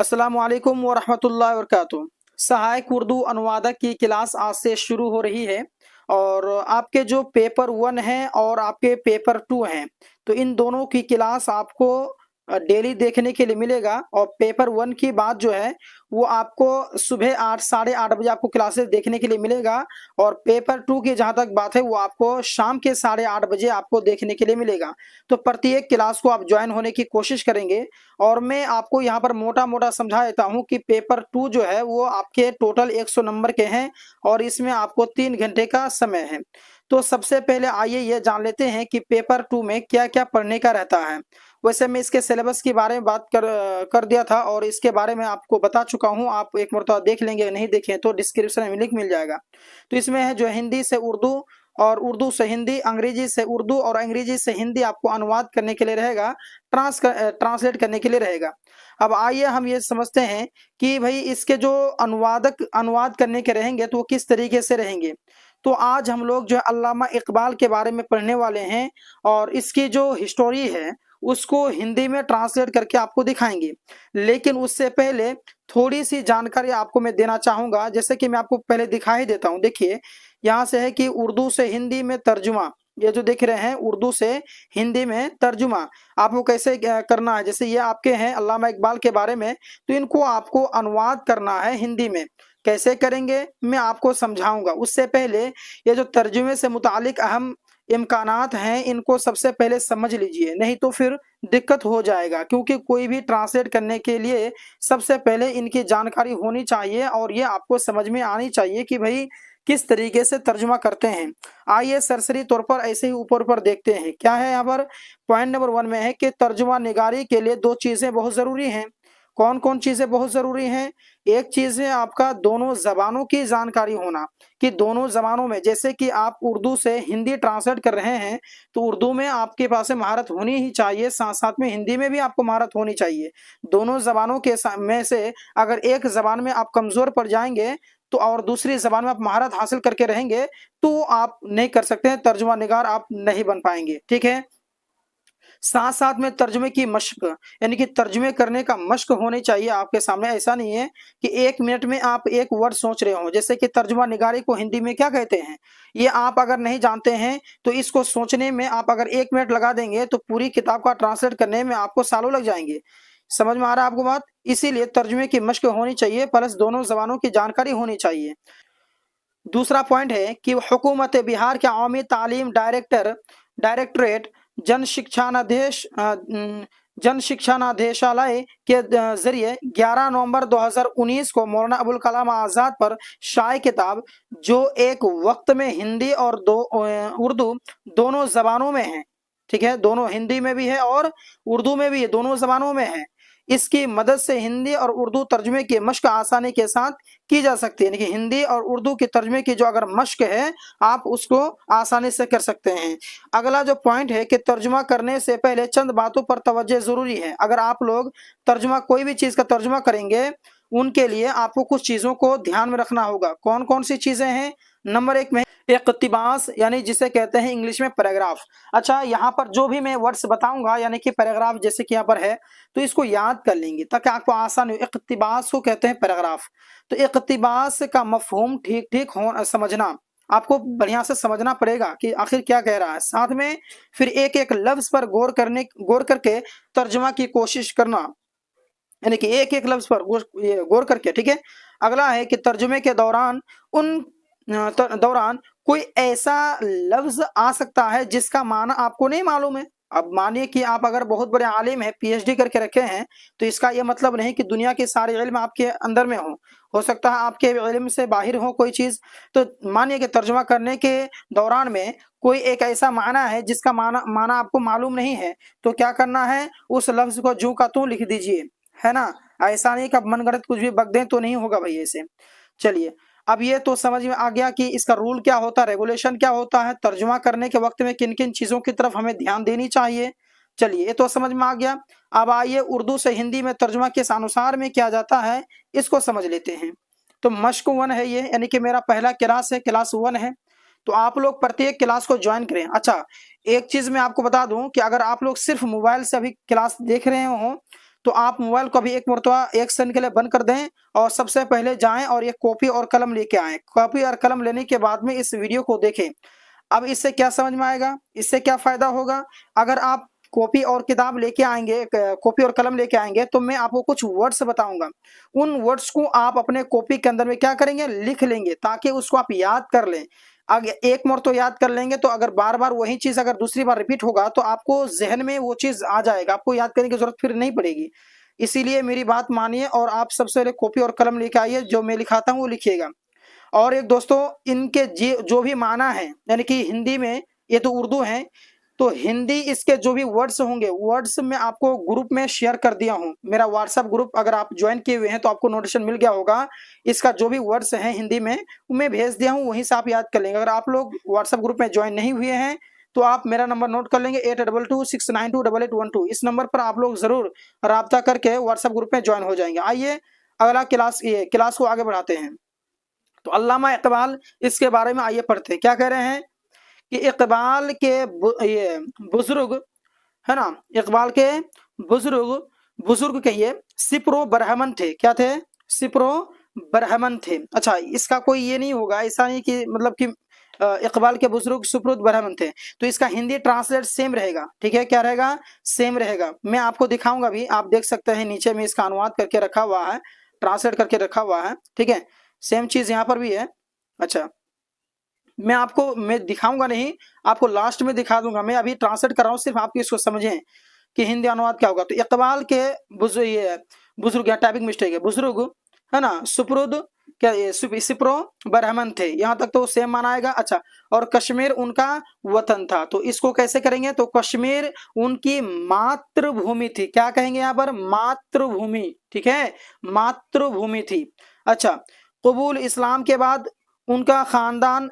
अस्सलामु अलैकुम वरहमतुल्लाहि वबरकातुहू। सहायक उर्दू अनुवादक की क्लास आज से शुरू हो रही है और आपके जो पेपर 1 है और आपके पेपर 2 हैं, तो इन दोनों की क्लास आपको डेली देखने के लिए मिलेगा। और पेपर 1 की बात जो है वो आपको सुबह 8 साढ़े 8 बजे आपको क्लासेस देखने के लिए मिलेगा और पेपर 2 की जहाँ तक बात है वो आपको शाम के साढ़े 8 बजे आपको देखने के लिए मिलेगा। तो प्रत्येक क्लास को आप ज्वाइन होने की कोशिश करेंगे और मैं आपको यहाँ पर मोटा-मोटा समझा देता हूँ कि पेपर 2 जो है वो आपके टोटल 100 नंबर के हैं और इसमें आपको 3 घंटे का समय है। तो सबसे पहले आइए ये जान लेते हैं कि पेपर 2 में क्या-क्या पढ़ने का रहता है। वैसे मैं इसके सिलेबस के बारे में बात कर दिया था और इसके बारे में आपको बता चुका हूँ। आप एक मर्तबा देख लेंगे, नहीं देखें तो डिस्क्रिप्शन में लिंक मिल जाएगा। तो इसमें है जो हिंदी से उर्दू और उर्दू से हिंदी, अंग्रेजी से उर्दू और अंग्रेजी से हिंदी आपको अनुवाद करने के लिए रहेगा, ट्रांसलेट करने के लिए रहेगा। अब आइए हम ये समझते हैं कि भाई इसके जो अनुवाद करने के रहेंगे तो वो किस तरीके से रहेंगे। तो आज हम लोग जो है अल्लामा इकबाल के बारे में पढ़ने वाले हैं और इसकी जो हिस्टोरी है उसको हिंदी में ट्रांसलेट करके आपको दिखाएंगे। लेकिन उससे पहले थोड़ी सी जानकारी आपको मैं देना चाहूँगा, जैसे कि मैं आपको पहले दिखा ही देता हूँ। देखिए यहाँ से है कि उर्दू से हिंदी में तर्जुमा, ये जो देख रहे हैं उर्दू से हिंदी में तर्जुमा आपको कैसे करना है। जैसे ये आपके हैं अल्लामा इकबाल के बारे में, तो इनको आपको अनुवाद करना है हिंदी में। कैसे करेंगे मैं आपको समझाऊंगा। उससे पहले ये जो तर्जुमे से मुतालिक अहम इम्कानात हैं इनको सबसे पहले समझ लीजिए, नहीं तो फिर दिक्कत हो जाएगा। क्योंकि कोई भी ट्रांसलेट करने के लिए सबसे पहले इनकी जानकारी होनी चाहिए और ये आपको समझ में आनी चाहिए कि भाई किस तरीके से तर्जुमा करते हैं। आइए सरसरी तौर पर ऐसे ही ऊपर ऊपर देखते हैं क्या है। यहाँ पर पॉइंट नंबर 1 में है कि तर्जुमा निगारी के लिए 2 चीजें बहुत जरूरी हैं। कौन कौन चीजें बहुत जरूरी हैं? एक चीज है आपका दोनों जबानों की जानकारी होना, कि दोनों जबानों में, जैसे कि आप उर्दू से हिंदी ट्रांसलेट कर रहे हैं तो उर्दू में आपके पास महारत होनी ही चाहिए, साथ साथ में हिंदी में भी आपको महारत होनी चाहिए। दोनों जबानों के में से अगर एक जबान में आप कमजोर पड़ जाएंगे तो और दूसरी जबान में आप महारत हासिल करके रहेंगे तो आप नहीं कर सकते हैं, तर्जुमा निगार आप नहीं बन पाएंगे। ठीक है, साथ साथ में तर्जुमे की मश्क, यानी कि तर्जुमे करने का मश्क होनी चाहिए आपके सामने। ऐसा नहीं है कि 1 मिनट में आप एक वर्ड सोच रहे हो। जैसे कि तर्जुमा निगारी को हिंदी में क्या कहते हैं, ये आप अगर नहीं जानते हैं तो इसको सोचने में आप अगर 1 मिनट लगा देंगे तो पूरी किताब का ट्रांसलेट करने में आपको सालों लग जाएंगे। समझ में आ रहा है आपको बात? इसीलिए तर्जुमे की मश्क होनी चाहिए प्लस दोनों जबानों की जानकारी होनी चाहिए। दूसरा पॉइंट है कि हुकूमत बिहार के अवामी तालीम डायरेक्टरेट जन शिक्षानादेश जन शिक्षानादेशालय के जरिए 11 नवंबर 2019 को मौलाना अबुल कलाम आज़ाद पर शाये किताब, जो एक वक्त में हिंदी और उर्दू दोनों जबानों में है। ठीक है, दोनों हिंदी में भी है और उर्दू में भी है, दोनों जबानों में है। इसकी मदद से हिंदी और उर्दू तर्जुमे की मश्क आसानी के साथ की जा सकती है। यानी कि हिंदी और उर्दू के तर्जुमे की जो अगर मश्क है आप उसको आसानी से कर सकते हैं। अगला जो पॉइंट है कि तर्जुमा करने से पहले चंद बातों पर तवज्जो जरूरी है। अगर आप लोग तर्जुमा कोई भी चीज का तर्जुमा करेंगे उनके लिए आपको कुछ चीजों को ध्यान में रखना होगा। कौन कौन सी चीजें हैं? नंबर 1 में इक़्तिबास, यानी जिसे कहते हैं इंग्लिश में पैराग्राफ। अच्छा, यहाँ पर जो भी मैं वर्ड्स बताऊंगा यानी कि पैराग्राफ जैसे कि यहाँ पर है तो इसको याद कर लेंगे ताकि आपको आसान हो। इक़्तिबास को कहते हैं पैराग्राफ। तो इक़्तिबास का मफहूम ठीक ठीक हो समझना, आपको बढ़िया से समझना पड़ेगा कि आखिर क्या कह रहा है। साथ में फिर एक एक लफ्ज पर गौर करके तर्जुमा की कोशिश करना, यानी कि एक एक लफ्ज पर गौर करके। ठीक है, अगला है कि तर्जुमे के दौरान कोई ऐसा लफ्ज आ सकता है जिसका माना आपको नहीं मालूम है। अब मानिए कि आप अगर बहुत बड़े आलिम हैं, पीएचडी करके रखे हैं, तो इसका यह मतलब नहीं कि दुनिया के सारे इल्म आपके अंदर में हो सकता है आपके इल्म से बाहर हो कोई चीज। तो मानिए कि तर्जुमा करने के दौरान में कोई एक ऐसा माना है जिसका माना आपको मालूम नहीं है, तो क्या करना है, उस लफ्ज को जू का तू लिख दीजिए, है ना। ऐसा नहीं कि आप मनगढ़ंत कुछ भी बक दें तो नहीं होगा भाई ऐसे। चलिए, अब ये तो समझ में आ गया कि इसका रूल क्या होता है, रेगुलेशन क्या होता है, तर्जुमा करने के वक्त में किन किन चीजों की तरफ हमें ध्यान देनी चाहिए। चलिए, ये तो समझ में आ गया। अब आइए उर्दू से हिंदी में तर्जुमा किस अनुसार में किया जाता है इसको समझ लेते हैं। तो मश्क 1 है ये, यानी कि मेरा पहला क्लास है, क्लास 1 है। तो आप लोग प्रत्येक क्लास को ज्वाइन करें। अच्छा, एक चीज मैं आपको बता दूं कि अगर आप लोग सिर्फ मोबाइल से अभी क्लास देख रहे हो तो आप मोबाइल को अभी एक मरतबा एक सेकंड के लिए बंद कर दें और सबसे पहले जाएं और एक कॉपी और कलम लेके आएं। कॉपी और कलम लेने के बाद में इस वीडियो को देखें। अब इससे क्या समझ में आएगा, इससे क्या फायदा होगा? अगर आप कॉपी और किताब लेके आएंगे, कॉपी और कलम लेके आएंगे, तो मैं आपको कुछ वर्ड्स बताऊंगा। उन वर्ड्स को आप अपने कॉपी के अंदर में क्या करेंगे, लिख लेंगे, ताकि उसको आप याद कर लें। अगर एक बार तो याद कर लेंगे, तो अगर बार बार वही चीज अगर दूसरी बार रिपीट होगा तो आपको जहन में वो चीज आ जाएगा, आपको याद करने की जरूरत फिर नहीं पड़ेगी। इसीलिए मेरी बात मानिए और आप सबसे पहले कॉपी और कलम लेके आइए, जो मैं लिखाता हूँ वो लिखिएगा। और एक दोस्तों, इनके जो भी माना है, यानी कि हिंदी में, ये तो उर्दू है, तो हिंदी इसके जो भी वर्ड्स होंगे, वर्ड्स मैं आपको ग्रुप में शेयर कर दिया हूं। मेरा व्हाट्सएप ग्रुप अगर आप ज्वाइन किए हुए हैं तो आपको नोटिफिकेशन मिल गया होगा। इसका जो भी वर्ड्स हैं हिंदी में वो मैं भेज दिया हूं, वहीं से आप याद कर लेंगे। अगर आप लोग व्हाट्सएप ग्रुप में ज्वाइन नहीं हुए हैं तो आप मेरा नंबर नोट कर लेंगे 8226928812। इस नंबर पर आप लोग जरूर राब्ता करके व्हाट्सएप ग्रुप में ज्वाइन हो जाएंगे। आइए अगला क्लास को आगे बढ़ाते हैं। तो अल्लामा इकबाल, इसके बारे में आइए पढ़ते हैं। क्या कह रहे हैं कि इकबाल के ये बुजुर्ग है ना, इकबाल के बुजुर्ग कहिए सिप्रो बरहमन थे। क्या थे? सिप्रो बरहमन थे। अच्छा, इसका कोई ये नहीं होगा, ऐसा नहीं कि मतलब कि इकबाल के बुजुर्ग सुप्रुद बरहमन थे, तो इसका हिंदी ट्रांसलेट सेम रहेगा। ठीक है, क्या रहेगा? सेम रहेगा। मैं आपको दिखाऊंगा भी, आप देख सकते हैं नीचे में इसका अनुवाद करके रखा हुआ है, ट्रांसलेट करके रखा हुआ है। ठीक है, सेम चीज यहाँ पर भी है। अच्छा, मैं दिखाऊंगा नहीं, आपको लास्ट में दिखा दूंगा। मैं अभी ट्रांसलेट कर रहा हूँ, सिर्फ आप इसको समझें कि हिंदी अनुवाद क्या होगा। तो इकबाल के बुजुर्ग, या टाइपिंग मिस्टेक है, बुजुर्ग है ना, सुप्रुद क्या ये सिप्रो बरहमन थे, यहाँ तक तो सेम माना आएगा। अच्छा, और कश्मीर उनका वतन था, तो इसको कैसे करेंगे? तो कश्मीर उनकी मातृभूमि थी। क्या कहेंगे यहाँ पर? मातृभूमि। ठीक है, मातृभूमि थी। अच्छा, कबूल इस्लाम के बाद उनका खानदान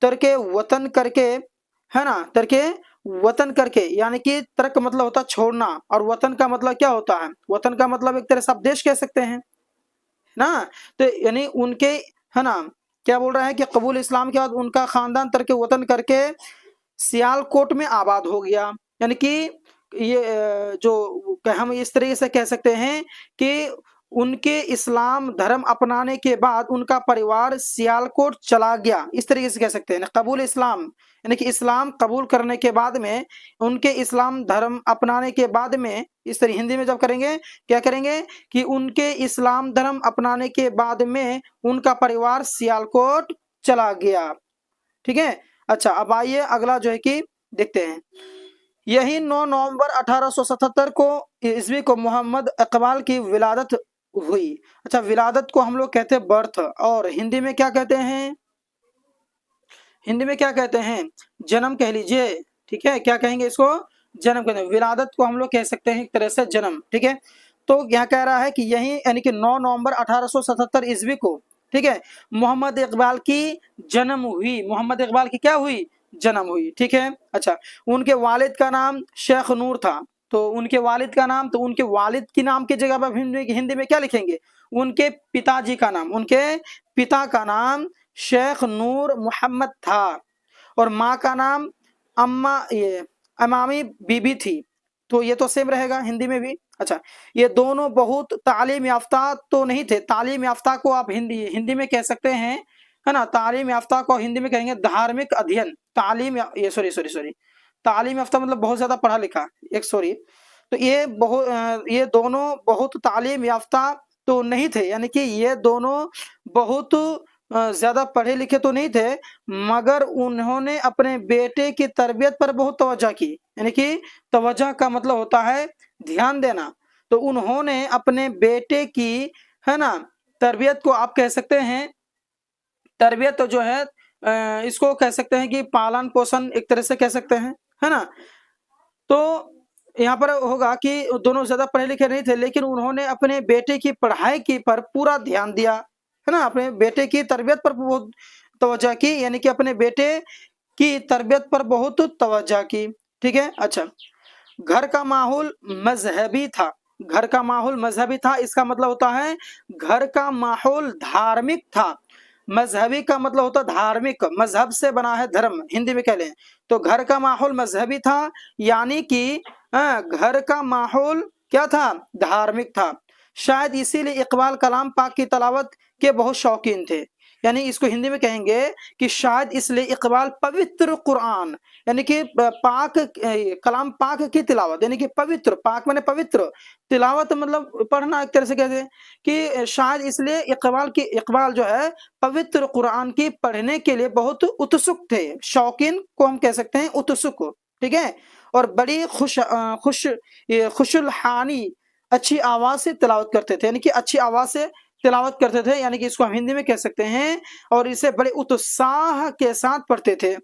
तर्के वतन करके, है ना, तर्के वतन करके, यानी कि तर्क मतलब होता छोड़ना, और वतन का मतलब क्या होता है? वतन का मतलब एक तरह से आप देश कह सकते हैं ना। तो यानी उनके, है ना, क्या बोल रहा है कि कबूल इस्लाम के बाद उनका खानदान तर्क वतन करके सियालकोट में आबाद हो गया। यानी कि ये जो हम इस तरीके से कह सकते हैं कि उनके इस्लाम धर्म अपनाने के बाद उनका परिवार सियालकोट चला गया, इस तरीके से कह सकते हैं। कबूल इस्लाम यानी कि इस्लाम कबूल करने के बाद में, उनके इस्लाम धर्म अपनाने के बाद में, इस तरह हिंदी में जब करेंगे, क्या करेंगे कि उनके इस्लाम धर्म अपनाने के बाद में उनका परिवार सियालकोट चला गया। ठीक है। अच्छा, अब आइए अगला जो है कि देखते हैं। यही 9 नवंबर 1877 को ईस्वी को मोहम्मद इकबाल की विलादत हुई। अच्छा, विलादत को हम लोग कहते हैं बर्थ, और हिंदी में क्या कहते हैं? हिंदी में क्या कहते हैं? जन्म कह लीजिए। ठीक है, क्या कहेंगे इसको? जन्म कहते हैं। विलादत को हम लोग कह सकते हैं एक तरह से जन्म। ठीक है, तो यहाँ कह रहा है कि यही यानी कि 9 नवंबर 1877 ईस्वी को, ठीक है, मोहम्मद इकबाल की जन्म हुई। मोहम्मद इकबाल की क्या हुई? जन्म हुई। ठीक है। अच्छा, उनके वालिद का नाम शेख नूर था। तो उनके वालिद का नाम, तो उनके वालिद की नाम की जगह पर हिंदी में क्या लिखेंगे? उनके पिताजी का नाम, उनके पिता का नाम शेख नूर मोहम्मद था, और माँ का नाम अमामी बीबी थी। तो ये तो सेम रहेगा हिंदी में भी। अच्छा, ये दोनों बहुत तालीम याफ्ता तो नहीं थे। तालीम याफ्ता को आप हिंदी में कह सकते हैं, है ना। तालीम याफ्ता को हिंदी में कहेंगे धार्मिक अध्ययन। तालीम याफ्ता मतलब बहुत ज्यादा पढ़ा लिखा, तो ये दोनों बहुत तालीम याफ्ता तो नहीं थे, यानी कि ये दोनों बहुत ज्यादा पढ़े लिखे तो नहीं थे, मगर उन्होंने अपने बेटे की तरबियत पर बहुत तवज्जो की। यानी कि तवज्जो का मतलब होता है ध्यान देना। तो उन्होंने अपने बेटे की, है ना, तरबियत को आप कह सकते हैं, तरबियत तो जो है इसको कह सकते हैं कि पालन पोषण एक तरह से कह सकते हैं, है ना। तो यहाँ पर होगा कि दोनों ज्यादा पढ़े लिखे नहीं थे, लेकिन उन्होंने अपने बेटे की पढ़ाई की पर पूरा ध्यान दिया, है ना। अपने बेटे की तरबियत पर बहुत तवज्जो की, यानी कि अपने बेटे की तरबियत पर बहुत तवज्जो की। ठीक है। अच्छा, घर का माहौल मजहबी था। घर का माहौल मजहबी था, इसका मतलब होता है घर का माहौल धार्मिक था। मजहबी का मतलब होता धार्मिक, मजहब से बना है धर्म, हिंदी में कह लें तो घर का माहौल मजहबी था, यानी कि घर का माहौल क्या था, धार्मिक था। शायद इसीलिए इकबाल कलाम पाक की तलावत के बहुत शौकीन थे। यानी इसको हिंदी में कहेंगे कि शायद इसलिए इकबाल पवित्र कुरान यानी कि पाक कलाम पाक की तिलावत यानी कि पवित्र, पाक माने पवित्र, तिलावत मतलब पढ़ना, एक तरह से कहते हैं कि शायद इसलिए इकबाल जो है पवित्र कुरान की पढ़ने के लिए बहुत उत्सुक थे। शौकीन को हम कह सकते हैं उत्सुक, ठीक है। और बड़ी खुशुलहानी अच्छी आवाज से तिलावत करते थे, यानी कि अच्छी आवाज से तिलावत करते थे, यानी कि इसको हम हिंदी में कह सकते हैं। और इसे बड़े उत्साह के साथ पढ़ते थे।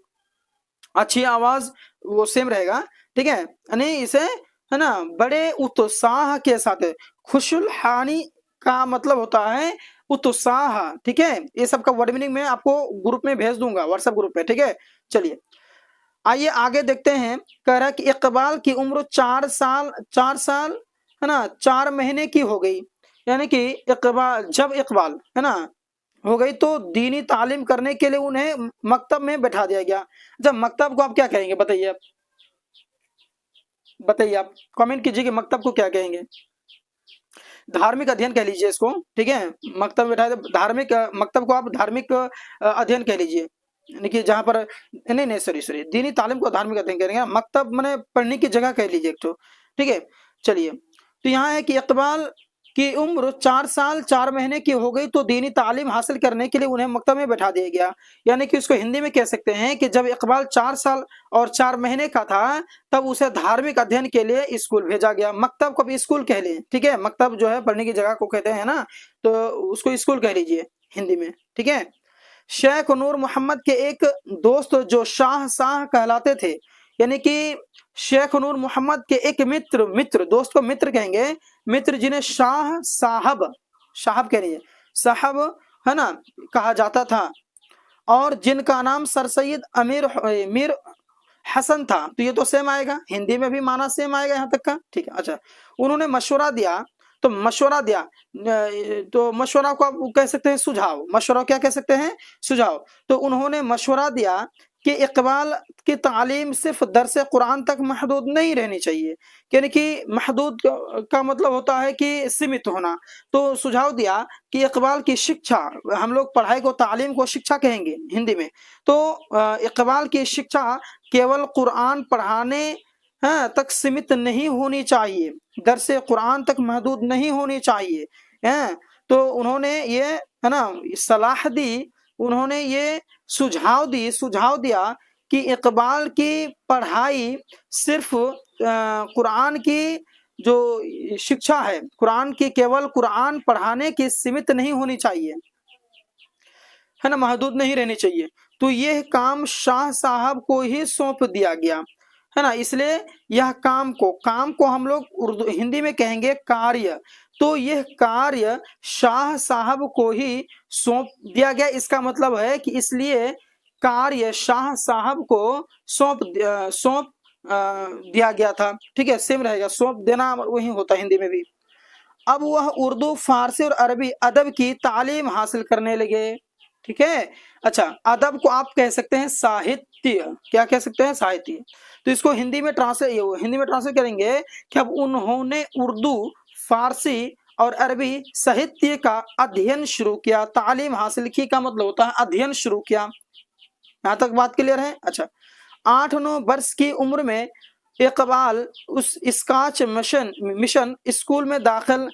अच्छी आवाज वो सेम रहेगा, ठीक है, यानी इसे है ना बड़े उत्साह के साथ। खुशुलहानी का मतलब होता है उत्साह, ठीक है। ये सब का वर्ड मीनिंग मैं आपको ग्रुप में भेज दूंगा, व्हाट्सएप ग्रुप में, ठीक है। चलिए आइए आगे देखते हैं। कह रहा है कि इकबाल की उम्र 4 साल है ना 4 महीने की हो गई। यानी कि जब इकबाल है ना हो गई तो दीनी तालीम करने के लिए उन्हें मकतब में बैठा दिया गया। जब मकतब को आप क्या कहेंगे बताइए, आप कमेंट कीजिए कि मकतब को क्या कहेंगे। धार्मिक अध्ययन कह लीजिए इसको, ठीक है। मकतब में बैठा धार्मिक मकतब को आप धार्मिक अध्ययन कह लीजिए, यानी कि जहाँ पर नहीं सॉरी दीनी तालीम को धार्मिक अध्ययन करेंगे। मकतब माने पढ़ने की जगह कह लीजिए एक तो, ठीक है। चलिए तो यहाँ है कि इकबाल की उम्र 4 साल 4 महीने की हो गई तो दीनी तालीम हासिल करने के लिए उन्हें मकतब में बैठा दिया गया। यानी कि उसको हिंदी में कह सकते हैं कि जब इकबाल 4 साल और 4 महीने का था तब उसे धार्मिक अध्ययन के लिए स्कूल भेजा गया। मकतब को भी स्कूल कह लें, ठीक है। मकतब जो है पढ़ने की जगह को कहते हैं ना, तो उसको स्कूल कह लीजिए हिंदी में, ठीक है। शेख नूर मोहम्मद के एक दोस्त जो शाह कहलाते थे, यानी कि शेख नूर मोहम्मद के एक मित्र दोस्त को मित्र कहेंगे, मित्र जिन्हें साहब कह रही है, साहब है ना कहा जाता था, और जिनका नाम सर सैयद मीर हसन था। तो ये तो सेम आएगा, हिंदी में भी माना सेम आएगा यहाँ तक का, ठीक है। अच्छा, उन्होंने मशवरा दिया, तो मशवरा दिया तो मशवरा को आप कह सकते हैं सुझाव। मशवरा क्या कह सकते हैं, सुझाव। तो उन्होंने मशवरा दिया कि इकबाल की तालीम सिर्फ दरस कुरान तक महदूद नहीं रहनी चाहिए, यानी कि महदूद का मतलब होता है कि सीमित होना। तो सुझाव दिया कि इकबाल की शिक्षा, हम लोग पढ़ाई को तालीम को शिक्षा कहेंगे हिंदी में, तो इकबाल की शिक्षा केवल कुरान पढ़ाने तक सीमित नहीं होनी चाहिए, दरस कुरान तक महदूद नहीं होनी चाहिए, हैं। तो उन्होंने ये है ना सलाह दी, उन्होंने ये सुझाव दिया कि इकबाल की पढ़ाई सिर्फ कुरान की जो शिक्षा है, कुरान की केवल कुरान पढ़ाने की सीमित नहीं होनी चाहिए, है ना, महदूद नहीं रहनी चाहिए। तो यह काम शाह साहब को ही सौंप दिया गया, है ना। इसलिए यह काम को हम लोग हिंदी में कहेंगे कार्य। तो यह कार्य शाह साहब को ही सौंप दिया गया। इसका मतलब है कि इसलिए कार्य शाह साहब को सौंप दिया गया था, ठीक है। सेम रहेगा, सौंप देना वही होता है हिंदी में भी। अब वह उर्दू, फारसी और अरबी अदब की तालीम हासिल करने लगे, ठीक है। अच्छा, अदब को आप कह सकते हैं साहित्य, क्या कह सकते हैं, साहित्य। तो इसको हिंदी में ट्रांसलेट करेंगे कि अब उन्होंने उर्दू, फारसी और अरबी साहित्य का अध्ययन शुरू किया। तालीम हासिल की का मतलब होता है अध्ययन शुरू किया। यहाँ तक बात क्लियर है। अच्छा, 8-9 वर्ष की उम्र में इकबाल उस स्कॉच मिशन स्कूल में दाखिल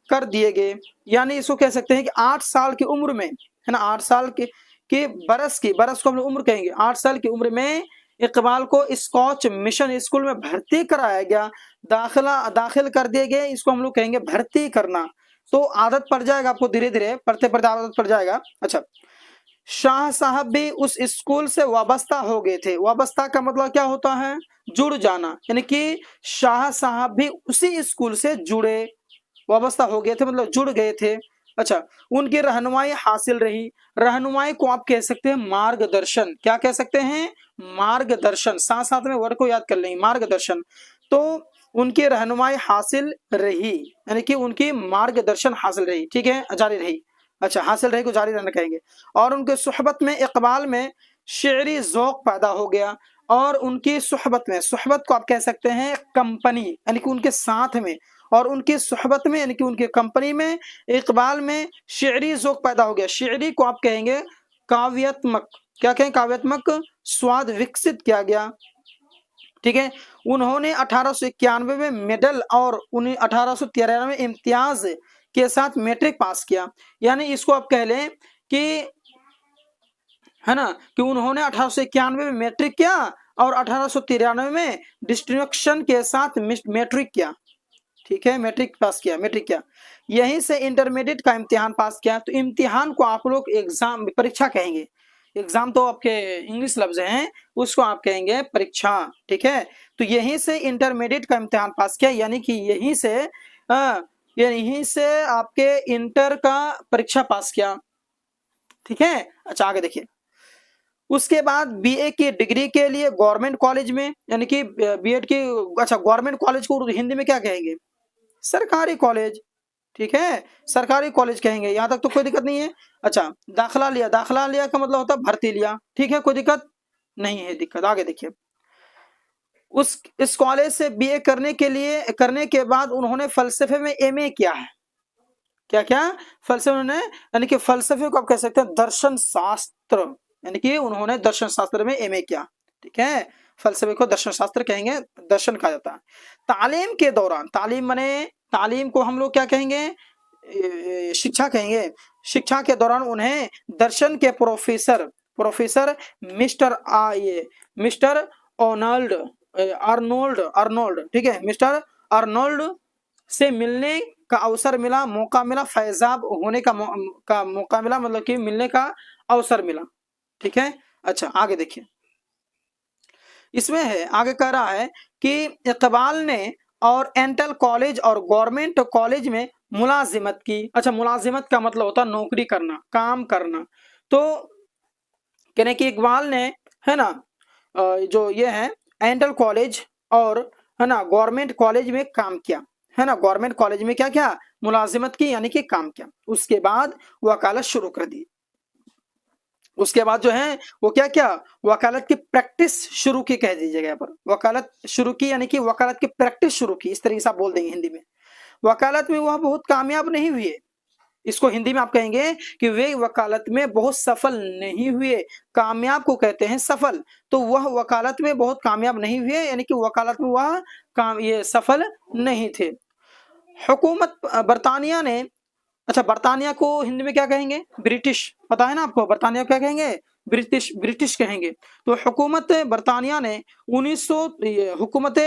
कर दिए गए। यानी इसको कह सकते हैं कि 8 साल की उम्र में, है ना, 8 साल के बरस को हम लोग उम्र कहेंगे। 8 साल की उम्र में इकबाल को स्कॉच मिशन स्कूल में भर्ती कराया गया, दाखिल कर दिए गए। इसको हम लोग कहेंगे भर्ती करना। तो आदत पड़ जाएगा आपको, धीरे धीरे पढ़ते पढ़ते आदत पड़ जाएगा। अच्छा, शाह साहब भी उस स्कूल से वाबस्ता हो गए थे। वाबस्ता का मतलब क्या होता है, जुड़ जाना, यानी कि शाह साहब भी उसी स्कूल से जुड़े, वाबस्ता हो गए थे मतलब जुड़ गए थे। अच्छा, उनकी रहनुमाई हासिल रही। रहनुमाई को आप कह सकते हैं मार्गदर्शन, क्या कह सकते हैं, मार्गदर्शन। साथ साथ में वर्ड को याद कर लेंगे, मार्गदर्शन। तो उनकी रहनुमाई हासिल रही, यानी कि उनकी मार्गदर्शन हासिल रही, ठीक है, जारी रही। अच्छा, हासिल रही को जारी रहना कहेंगे। और उनके सुहबत में इकबाल में शेरी ज़ौक़ पैदा हो गया। और उनकी सुहबत को आप कह सकते हैं कंपनी, यानी कि उनके साथ में, और उनकी सोहबत में यानी कि उनकी कंपनी में इकबाल में शेरी ज़ौक़ पैदा हो गया। शेरी को आप कहेंगे काव्यात्मक, क्या कहें, काव्यात्मक स्वाद विकसित किया गया। ठीक है, उन्होंने 1891 में मेडल और 1893 में इम्तियाज के साथ मैट्रिक पास किया। यानी इसको आप कह लें कि, है ना, कि उन्होंने 1891 में मैट्रिक किया और 1893 में डिस्टिंक्शन के साथ मैट्रिक किया। ठीक है, मैट्रिक पास किया, मैट्रिक किया, यहीं से इंटरमीडिएट का इम्तिहान पास किया। तो इम्तिहान को आप लोग एग्जाम, परीक्षा कहेंगे। एग्जाम तो आपके इंग्लिश लफ्ज हैं, उसको आप कहेंगे परीक्षा। ठीक है, तो यहीं से इंटरमीडिएट का इम्तिहान पास किया, यानी कि यहीं से आपके इंटर का परीक्षा पास किया। ठीक है, अच्छा आगे देखिए। उसके बाद बीए की डिग्री के लिए गवर्नमेंट कॉलेज में, यानी कि बीएड की, अच्छा गवर्नमेंट कॉलेज को हिंदी में क्या कहेंगे, सरकारी कॉलेज। ठीक है, सरकारी कॉलेज कहेंगे, यहां तक तो कोई दिक्कत नहीं है। अच्छा, दाखिला लिया, दाखिला लिया का मतलब होता है भर्ती लिया। ठीक है, कोई दिक्कत नहीं है, दिक्कत आगे देखिए। इस कॉलेज से बीए करने के बाद उन्होंने फलसफे में एमए किया है। क्या क्या, फलसफे में, यानी कि फलसफे को आप कह सकते हैं दर्शन शास्त्र, यानी कि उन्होंने दर्शन शास्त्र में एमए किया। ठीक है, फलसफे को दर्शन शास्त्र कहेंगे, दर्शन कहा जाता है। तालीम के दौरान, तालीम माने, तालीम को हम लोग क्या कहेंगे, शिक्षा कहेंगे। शिक्षा के दौरान उन्हें दर्शन के प्रोफेसर मिस्टर आर्नोल्ड, ठीक है, मिस्टर आर्नोल्ड से मिलने का अवसर मिला, मौका मिला, फैजाब होने का मौका मिला, मतलब कि मिलने का अवसर मिला। ठीक है, अच्छा आगे देखिए। इसमें है, आगे कह रहा है कि इकबाल ने और एंटल कॉलेज और गवर्नमेंट कॉलेज में मुलाजिमत की। अच्छा, मुलाजिमत का मतलब होता है नौकरी करना, काम करना। तो कहने कि इकबाल ने, है ना, जो ये है एंटल कॉलेज और, है ना, गवर्नमेंट कॉलेज में काम किया, है ना, गवर्नमेंट कॉलेज में क्या किया, मुलाजिमत की, यानी कि काम किया। उसके बाद वकालत शुरू कर दी। उसके बाद जो है वो क्या क्या, वकालत की प्रैक्टिस शुरू की, कह दीजिएगा यहाँ पर वकालत शुरू की, यानी कि वकालत की प्रैक्टिस शुरू की, इस तरीके से आप बोल देंगे हिंदी में। वकालत में वह बहुत कामयाब नहीं हुए, इसको हिंदी में आप कहेंगे कि वे वकालत में बहुत सफल नहीं हुए। कामयाब को कहते हैं सफल, तो वह वकालत में बहुत कामयाब नहीं हुए, यानी कि वकालत में वह ये सफल नहीं थे। हुकूमत बरतानिया ने, अच्छा बरतानिया को हिंदी में क्या कहेंगे, ब्रिटिश, पता है ना आपको, बरतानिया क्या कहेंगे, ब्रिटिश कहेंगे। तो हुकूमत बरतानिया ने 1900 हुकूमत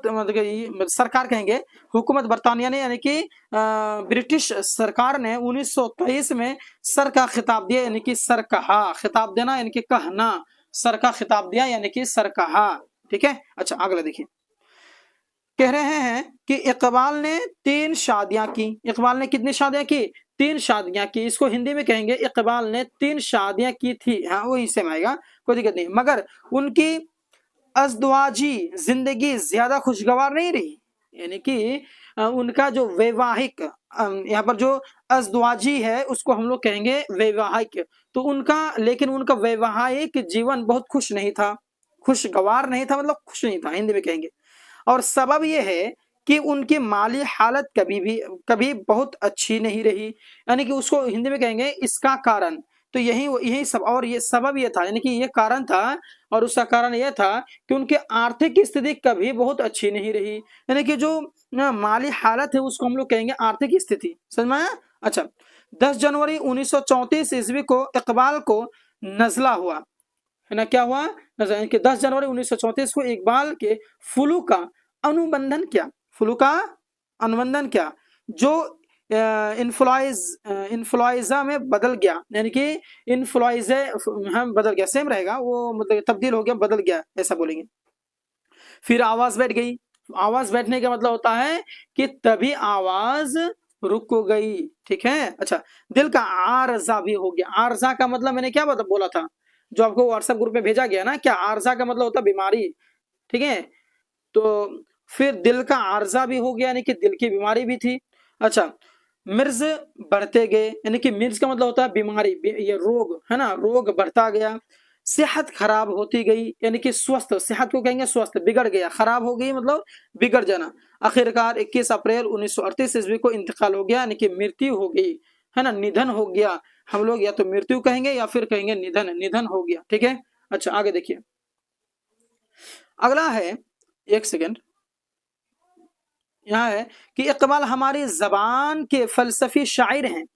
मतलब सरकार कहेंगे, हुकूमत बरतानिया ने, यानी कि ब्रिटिश सरकार ने 1923 में सर का खिताब दिया, यानी कि सर कहा, खिताब देना यानी कि कहना, सर का खिताब दिया यानी कि सर कहा। ठीक है, अच्छा अगला देखिए। कह रहे हैं कि इकबाल ने 3 शादियां की। इकबाल ने कितनी शादियां की, 3 शादियां की। इसको हिंदी में कहेंगे इकबाल ने 3 शादियां की थी। हाँ, वही सेम आएगा, कोई दिक्कत नहीं। मगर उनकी अज़दवाजी जिंदगी ज्यादा खुशगवार नहीं रही, यानी कि उनका जो वैवाहिक, यहाँ पर जो अज़दवाजी है उसको हम लोग कहेंगे वैवाहिक। तो उनका, लेकिन उनका वैवाहिक जीवन बहुत खुश नहीं था, खुशगवार नहीं था, मतलब खुश नहीं था, हिंदी में कहेंगे। और सबब यह है कि उनकी माली हालत कभी बहुत अच्छी नहीं रही, यानी कि उसको हिंदी में कहेंगे इसका कारण। तो यही सब, और ये सबब ये था, यानी कि ये कारण था, और उसका कारण यह था कि उनकी आर्थिक स्थिति कभी बहुत अच्छी नहीं रही, यानी कि जो माली हालत है उसको हम लोग कहेंगे आर्थिक स्थिति। समझ में आया? अच्छा, 10 जनवरी 1934 ईस्वी को इकबाल को नजला हुआ, है ना, क्या हुआ, नजला, कि 10 जनवरी 1934 को इकबाल के फ्लू का अनुबंधन किया, जो इन्फ्लुएंजा में बदल गया, यानी कि इन्फ्लुएंजा हम बदल गया, सेम रहेगा वो, मतलब तब्दील हो गया, बदल गया, ऐसा बोलेंगे। फिर आवाज बैठ गई। आवाज बैठने का मतलब होता है कि तभी आवाज रुक गई। ठीक है, अच्छा, दिल का आर्जा भी हो गया। आर्जा का मतलब मैंने क्या बोला था, जो आपको व्हाट्सएप ग्रुप में भेजा गया ना, क्या आर्जा का मतलब होता है बीमारी। ठीक है, तो फिर दिल का आर्जा भी हो गया, यानी कि दिल की बीमारी भी थी। अच्छा, मिर्ज बढ़ते गए, यानी कि मिर्ज का मतलब होता है बीमारी, ये रोग, है ना, रोग बढ़ता गया। सेहत खराब होती गई, यानी कि स्वस्थ, सेहत को कहेंगे स्वस्थ, बिगड़ गया, खराब हो गई मतलब बिगड़ जाना। आखिरकार 21 अप्रैल 1938 ईस्वी को इंतकाल हो गया, यानी कि मृत्यु हो गई, है ना, निधन हो गया। हम लोग या तो मृत्यु कहेंगे या फिर कहेंगे निधन, निधन हो गया। ठीक है, अच्छा आगे देखिए, अगला है, एक सेकेंड, यहाँ है कि इकबाल हमारी जबान के फलसफी शायर हैं,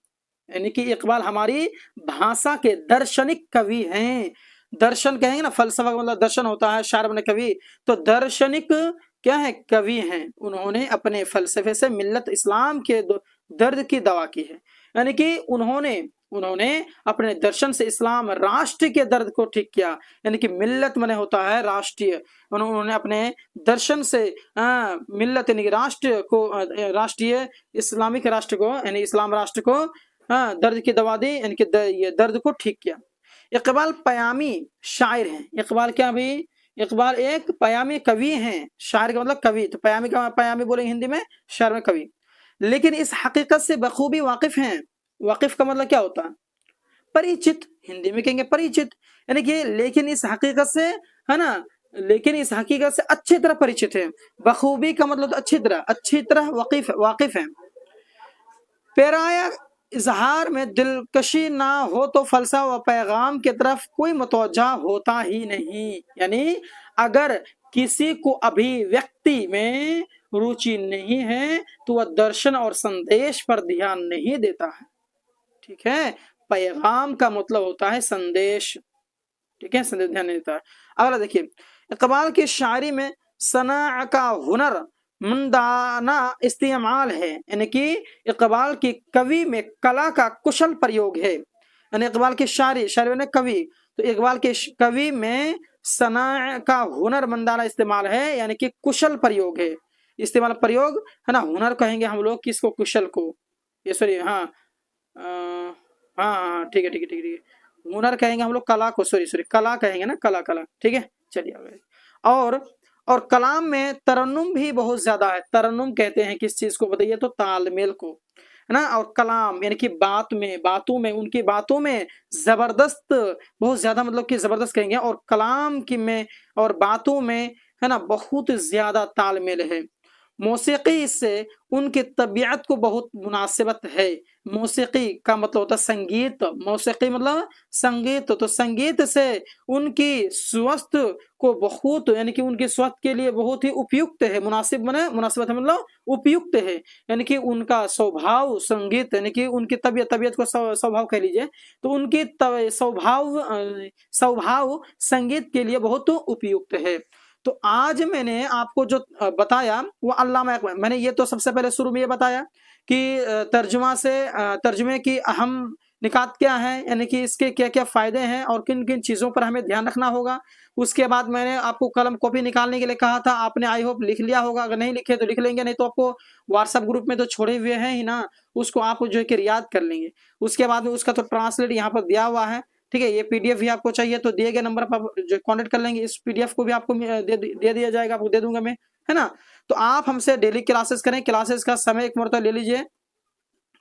यानी कि इकबाल हमारी भाषा के दार्शनिक कवि हैं। दर्शन कहेंगे ना, फलसफा का मतलब दर्शन होता है, शायर बने कवि, तो दार्शनिक क्या है, कवि हैं। उन्होंने अपने फलसफे से मिल्लत इस्लाम के दर्द की दवा की है, यानी कि उन्होंने अपने दर्शन से इस्लाम राष्ट्र के दर्द को ठीक किया, यानी कि मिल्लत मने होता है राष्ट्रीय, उन्होंने अपने दर्शन से मिल्लत यानी कि राष्ट्र को, राष्ट्रीय इस्लामिक राष्ट्र को, यानी इस्लाम राष्ट्र को दर्द की दवा दी, यानी कि ये दर्द को ठीक किया। इकबाल पयामी शायर हैं। इकबाल क्या भाई, इकबाल एक पयामी कवि हैं, शायर का मतलब कवि, तो पयामी का पयामी बोलेंगे हिंदी में, शायर में कवि। लेकिन इस हकीकत से बखूबी वाकिफ हैं। वाकिफ का मतलब क्या होता है, परिचित, हिंदी में कहेंगे परिचित, यानी कि लेकिन इस हकीकत से, है ना, लेकिन इस हकीकत से अच्छी तरह परिचित है। बखूबी का मतलब अच्छी तरह वाकिफ है। पैराया इजहार में दिलकशी ना हो तो फलसफा व पैगाम की तरफ कोई मुतवज्जा होता ही नहीं, यानी अगर किसी को अभिव्यक्ति में रुचि नहीं है तो वह दर्शन और संदेश पर ध्यान नहीं देता है। ठीक है, पैगाम का मतलब होता है संदेश, ठीक है, संदेश ध्यान नहीं देता है। अगला देखिए, इकबाल की शायरी में सना का हुनर मुंदाना इस्तेमाल है, यानी कि इकबाल की कवि में कला का कुशल प्रयोग है, यानी इकबाल की शायरी ने कवि, तो इकबाल के कवि में सना का हुनर मंदाना इस्तेमाल है, यानी कि कुशल प्रयोग है, इस्तेमाल प्रयोग है ना, हुनर कहेंगे हम लोग किसको, कुशल को, ये सॉरी, हाँ हाँ ठीक है, हुनर कहेंगे हम लोग कला को, सॉरी कला कहेंगे ना, कला, ठीक है, चलिए आगे। और कलाम में तरन्नुम भी बहुत ज्यादा है। तरन्नुम कहते हैं किस चीज को बताइए, तो तालमेल को, है ना। और कलाम यानी कि बातों में उनकी बातों में जबरदस्त, बहुत ज्यादा मतलब कि जबरदस्त कहेंगे, और कलाम की में और बातों में, है ना, बहुत ज्यादा तालमेल है। मौसीकी से उनकी तबीयत को बहुत मुनासिबत है। मौसीकी का मतलब होता है संगीत, मौसीकी मतलब संगीत, तो संगीत से उनकी स्वास्थ्य को बहुत, यानी कि उनके स्वास्थ्य के लिए बहुत ही उपयुक्त है। मुनासिबत है मतलब उपयुक्त है, यानी कि उनका स्वभाव संगीत, यानी कि उनकी तबीयत को स्वभाव कह लीजिए, तो उनकी स्वभाव संगीत के लिए बहुत उपयुक्त है। तो आज मैंने आपको जो बताया वो अल्लामा इकबाल, मैंने ये तो सबसे पहले शुरू में ये बताया कि तर्जुमे की अहम निकात क्या है, यानी कि इसके क्या क्या फायदे हैं और किन किन चीज़ों पर हमें ध्यान रखना होगा। उसके बाद मैंने आपको कलम कॉपी निकालने के लिए कहा था, आपने आई होप लिख लिया होगा, अगर नहीं लिखे तो लिख लेंगे, नहीं तो आपको व्हाट्सएप ग्रुप में तो छोड़े हुए हैं ही ना, उसको आप जो है कि याद कर लेंगे। उसके बाद में उसका तो ट्रांसलेट यहाँ पर दिया हुआ है, ठीक है। ये पीडीएफ भी आपको चाहिए तो दिए गए नंबर पर जो कांटेक्ट कर लेंगे, इस पीडीएफ को भी आपको दे दिया जाएगा, आपको दे दूंगा मैं, है ना। तो आप हमसे डेली क्लासेस करें। क्लासेस का समय एक मरतबा ले लीजिए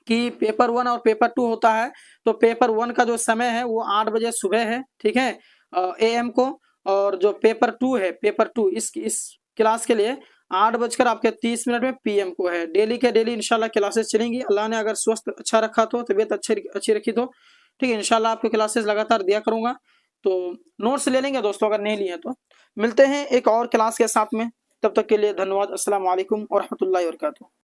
कि पेपर 1 और पेपर 2 होता है, तो पेपर 1 का जो समय है वो 8 बजे सुबह है, ठीक है, AM को, और जो पेपर 2 है, पेपर 2 इस क्लास के लिए 8 बजकर आपके 30 मिनट में PM को है। डेली के डेली इंशाल्लाह क्लासेस चलेंगी। अल्लाह ने अगर स्वस्थ अच्छा रखा तो, तबीयत अच्छी रखी तो, ठीक है, इंशाल्लाह आपको क्लासेस लगातार दिया करूंगा। तो नोट्स ले लेंगे दोस्तों, अगर नहीं लिए तो। मिलते हैं एक और क्लास के साथ में, तब तक के लिए धन्यवाद। अस्सलाम वालेकुम व रहमतुल्लाहि व बरकातुहू।